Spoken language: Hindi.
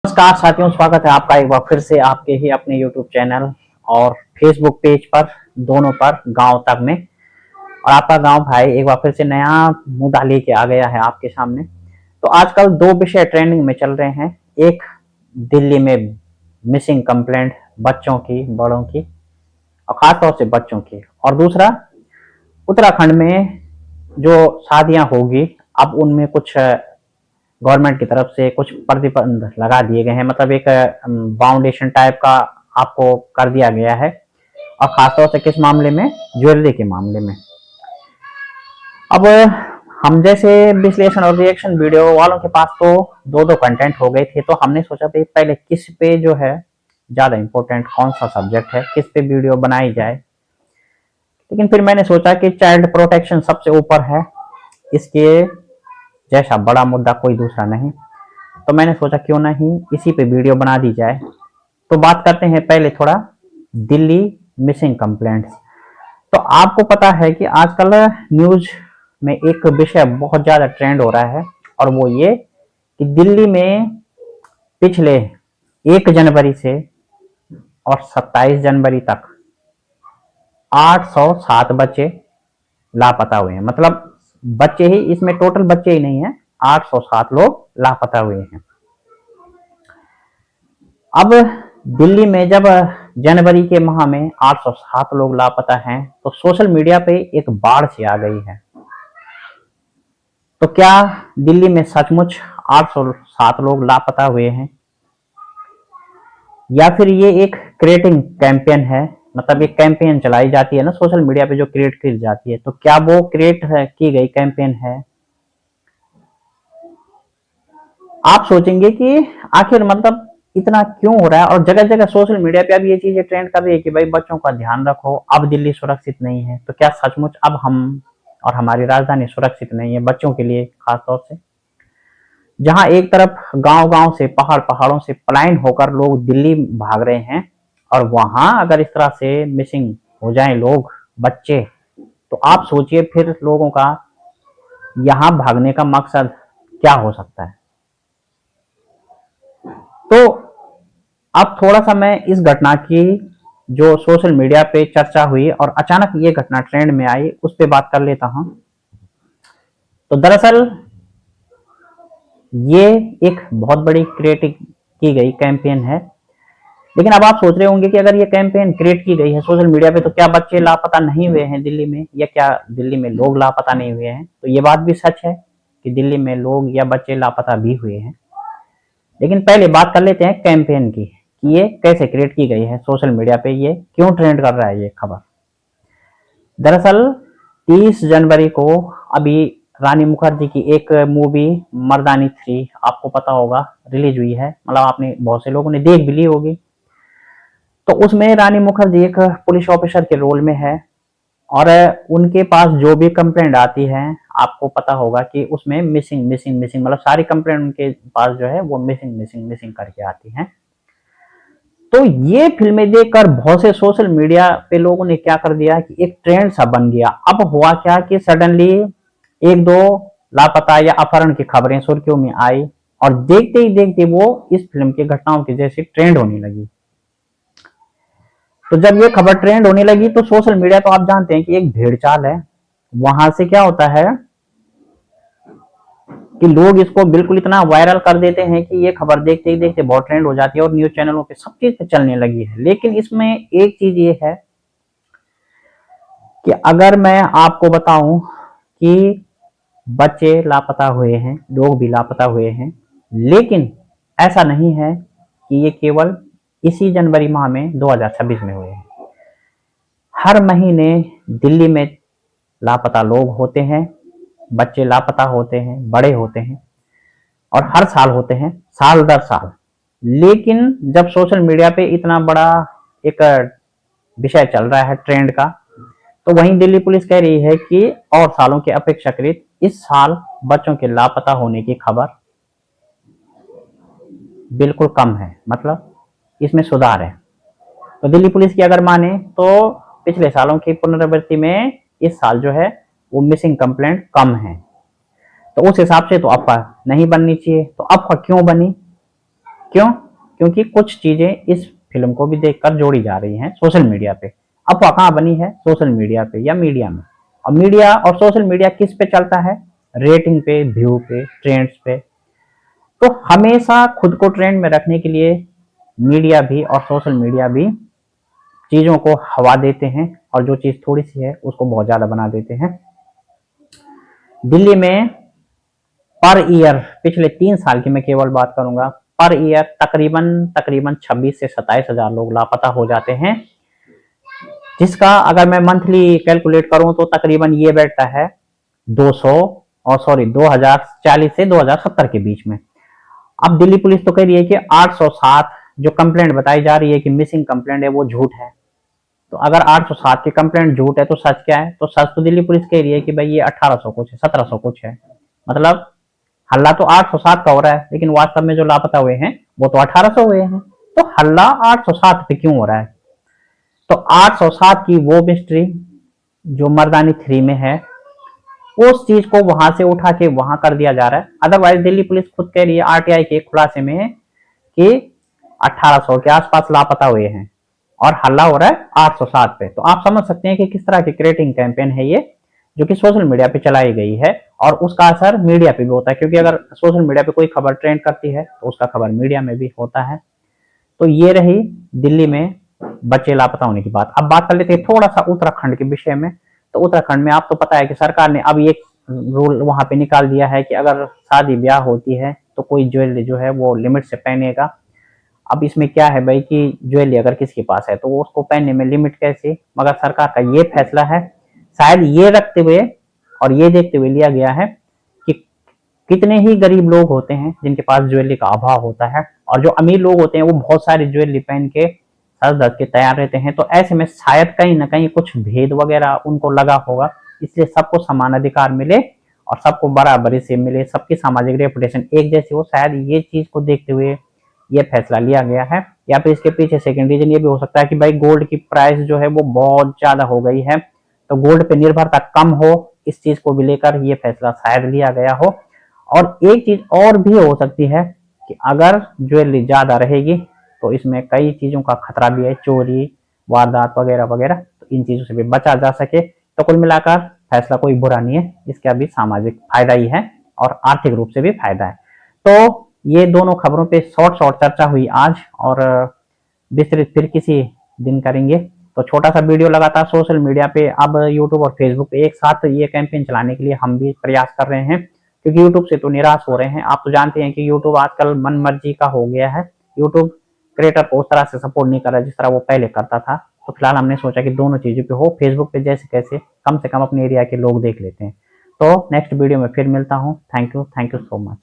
नमस्कार साथियों, स्वागत है आपका एक बार फिर से आपके ही अपने YouTube चैनल और Facebook पेज पर, दोनों पर गांव तक में। और आपका गांव भाई एक बार फिर से नया मुद्दा लेके आ गया है आपके सामने। तो आजकल दो विषय ट्रेंडिंग में चल रहे हैं। एक दिल्ली में मिसिंग कंप्लेंट बच्चों की, बड़ों की और खासतौर से बच्चों की, और दूसरा उत्तराखंड में जो शादियां होगी अब उनमें कुछ गवर्नमेंट की तरफ से कुछ प्रतिबंध लगा दिए गए हैं। मतलब एक बाउंडेशन टाइप का आपको कर दिया गया है, और खासतौर से किस मामले में, ज्वेलरी के मामले में। अब हम जैसे विश्लेषण और रिएक्शन वीडियो वालों के पास तो दो दो कंटेंट हो गए थे, तो हमने सोचा भाई पहले किस पे जो है ज्यादा इंपॉर्टेंट कौन सा सब्जेक्ट है, किस पे वीडियो बनाई जाए। लेकिन फिर मैंने सोचा कि चाइल्ड प्रोटेक्शन सबसे ऊपर है, इसके जैसा बड़ा मुद्दा कोई दूसरा नहीं। तो मैंने सोचा क्यों नहीं इसी पे वीडियो बना दी जाए। तो बात करते हैं पहले थोड़ा दिल्ली मिसिंग कंप्लेंट्स। तो आपको पता है कि आजकल न्यूज में एक विषय बहुत ज्यादा ट्रेंड हो रहा है, और वो ये कि दिल्ली में पिछले 1 जनवरी से और 27 जनवरी तक 807 बच्चे लापता हुए हैं। मतलब बच्चे ही, इसमें टोटल बच्चे ही नहीं है, 807 लोग लापता हुए हैं। अब दिल्ली में जब जनवरी के माह में 807 लोग लापता हैं, तो सोशल मीडिया पे एक बाढ़ सी आ गई है। तो क्या दिल्ली में सचमुच 807 लोग लापता हुए हैं, या फिर ये एक क्रिएटिंग कैंपेन है? मतलब एक कैंपेन चलाई जाती है ना सोशल मीडिया पे, जो क्रिएट की जाती है, तो क्या वो क्रिएट की गई कैंपेन है? आप सोचेंगे कि आखिर मतलब इतना क्यों हो रहा है, और जगह जगह सोशल मीडिया पे अब ये चीजें ट्रेंड कर रही है कि भाई बच्चों का ध्यान रखो, अब दिल्ली सुरक्षित नहीं है। तो क्या सचमुच अब हम और हमारी राजधानी सुरक्षित नहीं है बच्चों के लिए? खासतौर से जहां एक तरफ गांव गांव से, पहाड़ पहाड़ों से पलायन होकर लोग दिल्ली भाग रहे हैं, और वहां अगर इस तरह से मिसिंग हो जाएं लोग, बच्चे, तो आप सोचिए फिर लोगों का यहाँ भागने का मकसद क्या हो सकता है। तो अब थोड़ा सा मैं इस घटना की, जो सोशल मीडिया पे चर्चा हुई और अचानक ये घटना ट्रेंड में आई, उस पर बात कर लेता हूं। तो दरअसल ये एक बहुत बड़ी क्रिएट की गई कैंपेन है। लेकिन अब आप सोच रहे होंगे कि अगर ये कैंपेन क्रिएट की गई है सोशल मीडिया पे, तो क्या बच्चे लापता नहीं हुए हैं दिल्ली में, या क्या दिल्ली में लोग लापता नहीं हुए हैं? तो ये बात भी सच है कि दिल्ली में लोग या बच्चे लापता भी हुए हैं। लेकिन पहले बात कर लेते हैं कैंपेन की, कि ये कैसे क्रिएट की गई है सोशल मीडिया पे, ये क्यों ट्रेंड कर रहा है ये खबर। दरअसल 30 जनवरी को अभी रानी मुखर्जी की एक मूवी मर्दानी 3, आपको पता होगा, रिलीज हुई है। मतलब आपने, बहुत से लोगों ने देख भी ली होगी। तो उसमें रानी मुखर्जी एक पुलिस ऑफिसर के रोल में है, और उनके पास जो भी कंप्लेंट आती है, आपको पता होगा कि उसमें मिसिंग मिसिंग मिसिंग, मतलब सारी कंप्लेंट उनके पास जो है वो मिसिंग मिसिंग मिसिंग करके आती हैं। तो ये फिल्में देखकर बहुत से सोशल मीडिया पे लोगों ने क्या कर दिया कि एक ट्रेंड सा बन गया। अब हुआ क्या कि सडनली एक दो लापता या अपहरण की खबरें सुर्खियों में आई, और देखते ही देखते वो इस फिल्म की घटनाओं की जैसे ट्रेंड होने लगी। तो जब ये खबर ट्रेंड होने लगी, तो सोशल मीडिया तो आप जानते हैं कि एक भेड़ चाल है। वहां से क्या होता है कि लोग इसको बिल्कुल इतना वायरल कर देते हैं कि ये खबर देखते ही देखते बहुत ट्रेंड हो जाती है, और न्यूज चैनलों पे सब चीज पे चलने लगी है। लेकिन इसमें एक चीज ये है कि अगर मैं आपको बताऊं कि बच्चे लापता हुए हैं, लोग भी लापता हुए हैं, लेकिन ऐसा नहीं है कि ये केवल इसी जनवरी माह में 2026 में हुए हैं। हर महीने दिल्ली में लापता लोग होते हैं, बच्चे लापता होते हैं, बड़े होते हैं, और हर साल होते हैं, साल दर साल। लेकिन जब सोशल मीडिया पे इतना बड़ा एक विषय चल रहा है ट्रेंड का, तो वहीं दिल्ली पुलिस कह रही है कि और सालों के अपेक्षाकृत इस साल बच्चों के लापता होने की खबर बिल्कुल कम है, मतलब इसमें सुधार है। तो दिल्ली पुलिस की अगर माने, तो पिछले सालों की पुनरावृत्ति में इस साल जो है वो मिसिंग कंप्लेंट कम है। तो उस हिसाब से तो अफवाह नहीं बननी चाहिए। तो अफवाह क्यों बनी? क्यों? क्योंकि कुछ चीजें इस फिल्म को भी देखकर जोड़ी जा रही हैं सोशल मीडिया पे। अफवाह कहाँ बनी है? सोशल मीडिया पे या मीडिया में। और मीडिया और सोशल मीडिया किस पे चलता है? रेटिंग पे, व्यू पे, ट्रेंड्स पे। तो हमेशा खुद को ट्रेंड में रखने के लिए मीडिया भी और सोशल मीडिया भी चीजों को हवा देते हैं, और जो चीज थोड़ी सी है उसको बहुत ज्यादा बना देते हैं। दिल्ली में पर ईयर, पिछले 3 साल की मैं केवल बात करूंगा, पर ईयर तकरीबन 26 से 27 हजार लोग लापता हो जाते हैं, जिसका अगर मैं मंथली कैलकुलेट करूं तो तकरीबन ये बैठता है 2040 से 2070 के बीच में। अब दिल्ली पुलिस तो कह रही है कि 807 जो कंप्लेंट बताई जा रही है कि मिसिंग कंप्लेंट है वो झूठ है। तो अगर 807 की कंप्लेंट झूठ है तो सच क्या है? तो सच तो दिल्ली पुलिस कह रही है कि भाई ये 1800 कुछ है, 1700 कुछ है। मतलब हल्ला तो 807 का हो रहा है, लेकिन वास्तव में जो लापता हुए हैं वो तो 1800 हुए हैं। तो हल्ला 807 पे क्यों हो रहा है? तो 807 की वो मिस्ट्री जो मर्दानी 3 में है, उस चीज को वहां से उठा के वहां कर दिया जा रहा है। अदरवाइज दिल्ली पुलिस खुद कह रही है आरटीआई के खुलासे में कि 1800 के आसपास लापता हुए हैं, और हल्ला हो रहा है 807 पे। तो आप समझ सकते हैं कि किस तरह की क्रिएटिंग कैंपेन है ये, जो कि सोशल मीडिया पे चलाई गई है, और उसका असर मीडिया पे भी होता है, क्योंकि अगर सोशल मीडिया पे कोई खबर ट्रेंड करती है तो उसका खबर मीडिया में भी होता है। तो ये रही दिल्ली में बच्चे लापता होने की बात। अब बात कर लेते हैं थोड़ा सा उत्तराखंड के विषय में। तो उत्तराखंड में आपको पता है कि सरकार ने अब एक रूल वहां पे निकाल दिया है कि अगर शादी ब्याह होती है तो कोई ज्वेलरी जो है वो लिमिट से पहनेगा। अब इसमें क्या है भाई कि ज्वेलरी अगर किसी के पास है तो वो उसको पहनने में लिमिट कैसे? मगर सरकार का ये फैसला है, शायद ये रखते हुए और ये देखते हुए लिया गया है कि कितने ही गरीब लोग होते हैं जिनके पास ज्वेलरी का अभाव होता है, और जो अमीर लोग होते हैं वो बहुत सारी ज्वेलरी पहन के सज धज के तैयार रहते हैं। तो ऐसे में शायद कहीं ना कहीं कुछ भेद वगैरह उनको लगा होगा, इसलिए सबको समान अधिकार मिले और सबको बराबरी से मिले, सबकी सामाजिक रेपुटेशन एक जैसी हो। शायद ये चीज को देखते हुए ये फैसला लिया गया है। या फिर इसके पीछे सेकंड रीजन ये भी हो सकता है कि भाई गोल्ड की प्राइस जो है वो बहुत ज्यादा हो गई है, तो गोल्ड पे निर्भरता कम हो, इस चीज को भी लेकर ये फैसला शायद लिया गया हो। और एक चीज और भी हो सकती है कि अगर ज्वेलरी ज्यादा रहेगी तो इसमें कई चीजों का खतरा भी है, चोरी, वारदात वगैरह वगैरह, तो इन चीजों से भी बचा जा सके। तो कुल मिलाकर फैसला कोई बुरा नहीं है, इसका भी सामाजिक फायदा ही है और आर्थिक रूप से भी फायदा है। तो ये दोनों खबरों पे शॉर्ट चर्चा हुई आज, और विस्तृत फिर किसी दिन करेंगे। तो छोटा सा वीडियो लगातार सोशल मीडिया पे, अब यूट्यूब और फेसबुक पे एक साथ ये कैंपेन चलाने के लिए हम भी प्रयास कर रहे हैं, क्योंकि यूट्यूब से तो निराश हो रहे हैं। आप तो जानते हैं कि यूट्यूब आजकल मन मर्जी का हो गया है। यूट्यूब क्रिएटर को उस तरह से सपोर्ट नहीं कर रहा जिस तरह वो पहले करता था। तो फिलहाल हमने सोचा कि दोनों चीजों पे हो, फेसबुक पे जैसे कैसे कम से कम अपने एरिया के लोग देख लेते हैं। तो नेक्स्ट वीडियो में फिर मिलता हूँ। Thank you so much.